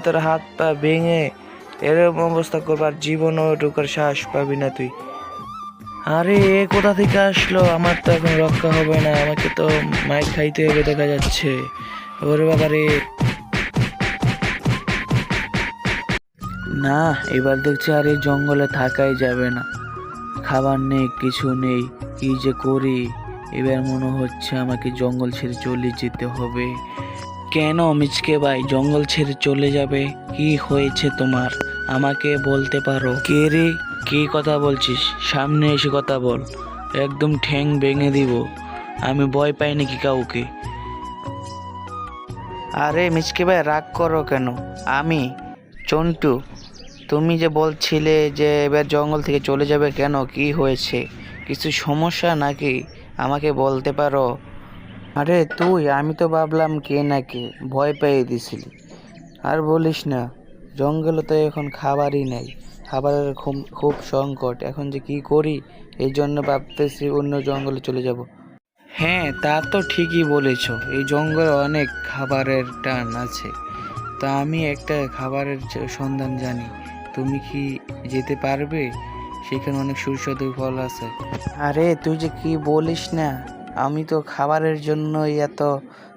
তোর হাত পা ভেঙে এরকম অবস্থা করবার জীবনও ঢোকার সাহস পাবি না তুই। আরে এ কোথা থেকে আসলো? আমার তো এখন রক্ষা হবে না, আমাকে তো মাইর খাইতে হবে দেখা যাচ্ছে। ওরে বাবা রে, না এবার দেখছি আর এই জঙ্গলে থাকাই যাবে না। খাবার নেই, কিছু নেই, কি যে করি। এবার মনে হচ্ছে আমাকে জঙ্গল ছেড়ে চলে যেতে হবে। কেন মিচকে ভাই জঙ্গল ছেড়ে চলে যাবে? কি হয়েছে তোমার? আমাকে বলতে পারো। কে রে, কি কথা বলছিস? সামনে এসে কথা বল, একদম ঠ্যাং ভেঙে দিব। আমি ভয় পাই নাকি কাউকে? আরে মিচকে ভাই রাগ করো কেন? আমি চন্টু। তুমি যে বলছিলে যে এবার জঙ্গল থেকে চলে যাবে, কেন কি হয়েছে? কিছু সমস্যা নাকি? আমাকে বলতে পারো। আরে তুই, আমি তো ভাবলাম কে নাকি, ভয় পেয়ে দিছিলি। আর বলিস না, জঙ্গলে তো এখন খাবারই নেই, খাবারের খুব খুব সংকট। এখন যে কি করি, এই জন্য ভাবতেছি অন্য জঙ্গলে চলে যাব। হ্যাঁ তা তো ঠিকই বলেছ, এই জঙ্গলে অনেক খাবারের টান আছে। তা আমি একটা খাবারের সন্ধান জানি, তুমি কি যেতে পারবে? সেখানে অনেক সুস্বাদু ফল আছে। আরে তুই যে কি বলিস না, আমি তো খাবারের জন্যই এত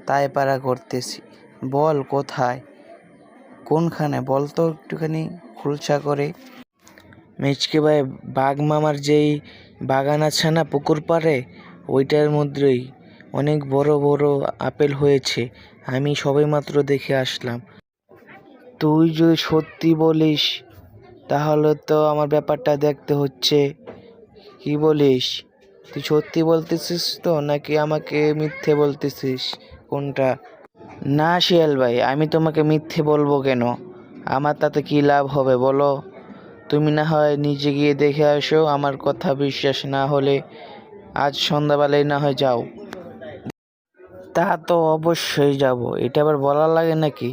তাইপাড়া করতেছি। বল কোথায়, কোনখানে বল তো একটুখানি খুলসা করে। মিচকে ভাই, বাঘ মামার যেই বাগান আছে না পুকুর পাড়ে, ওইটার মধ্যেই অনেক বড় বড় আপেল হয়েছে। আমি সবেমাত্র দেখে আসলাম। তুই যদি সত্যি বলিস তাহলে তো আমার ব্যাপারটা দেখতে হচ্ছে। কি বলিস? তুই সত্যি বলতেছিস তো নাকি আমাকে মিথ্যে বলতেছিস, কোনটা? না শিয়াল ভাই, আমি তোমাকে মিথ্যে বলবো কেন? আমার তাতে কি লাভ হবে বলো? তুমি না হয় নিজে গিয়ে দেখে আসো, আমার কথা বিশ্বাস না হলে আজ সন্ধ্যাবেলায় না হয় যাও। তা তো অবশ্যই যাব, এটা আবার বলা লাগে নাকি?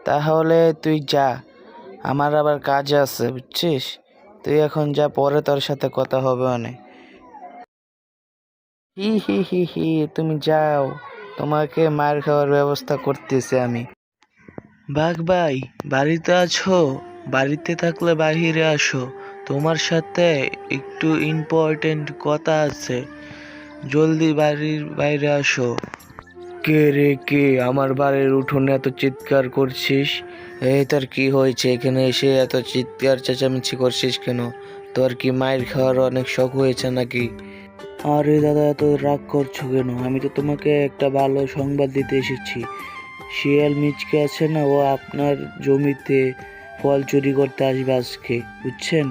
তাহলে তুই যা, আমার আবার কাজ আছে বুঝছিস। তুই এখন যা, পরে তোর সাথে কথা হবে অনেক। হি হি হি হি, তুমি যাও, তোমাকে মার খাওয়ার ব্যবস্থা করতেছি আমি। বাঘ ভাই, বাড়িতে আছো? বাড়িতে থাকলে বাহিরে আসো, তোমার সাথে একটু ইম্পর্টেন্ট কথা আছে। জলদি বাড়ির বাইরে আসো। কে রে কে? আমার বাড়ির উঠোনে এত চিৎকার করছিস? এই তোর কি হয়েছে? এখানে এসে এত চিৎকার চেঁচামেচি করছিস কেন? তোর কি মায়ের খাওয়ার অনেক শখ হয়েছে নাকি? আরে দাদা, এত রাগ করছো কেন? আমি তো তোমাকে একটা ভালো সংবাদ দিতে এসেছি। শিয়াল মিচকে আছে না, ও আপনার জমিতে ফল চুরি করতে আসবে আজকে, বুঝছেন?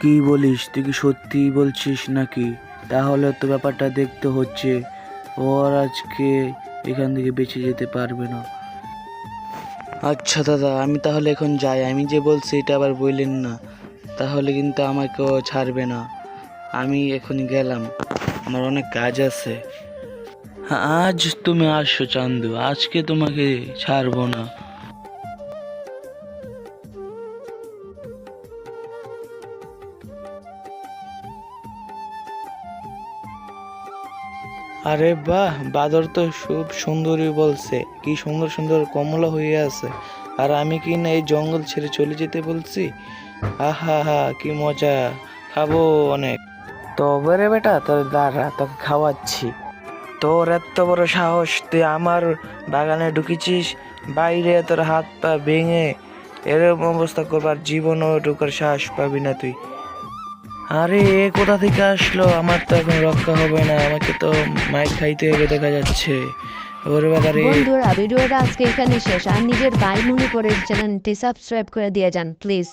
কি বলিস? তুই কি সত্যি বলছিস নাকি? তাহলে তো ব্যাপারটা দেখতে হচ্ছে। ওর আজকে এখান থেকে বেঁচে যেতে পারবে না। আচ্ছা দাদা, আমি তাহলে এখন যাই। আমি যে বলছি এটা আবার বললেন না, তাহলে কিন্তু আমাকেও ছাড়বে না। আমি এখন গেলাম, আমার অনেক কাজ আছে। আজ তুমি আসছো চান্দু, আজকে তোমাকে ছাড়বো না। আরে বাহ, বাদর তো খুব সুন্দরী বলছে, কি সুন্দর সুন্দর কমলা হয়ে আছে। আর আমি কি না এই জঙ্গল ছেড়ে চলে যেতে বলছি? আহা হা, কি মজা, খাবো অনেক। তবে রে বেটা, তোর দাঁড়া, তোকে খাওয়াচ্ছি। তোর এত বড় সাহস, তুই আমার বাগানে ঢুকেছিস? বাইরে তোর হাত পা ভেঙে এরকম অবস্থা করবার জীবনও ঢোকার সাহস পাবি না তুই। আরে এ কোথা থেকে আসলো? আমার তো এখন রক্ষা হবে না, আমাকে তো মাইর খাইতে হবে দেখা যাচ্ছে। ওরে বাবা রে। বন্ধুরা, ভিডিওটা আজকে এখানে শেষ। আর নিজের ভাই মনে করে চ্যানেলটি সাবস্ক্রাইব করে দিয়ে যান প্লিজ।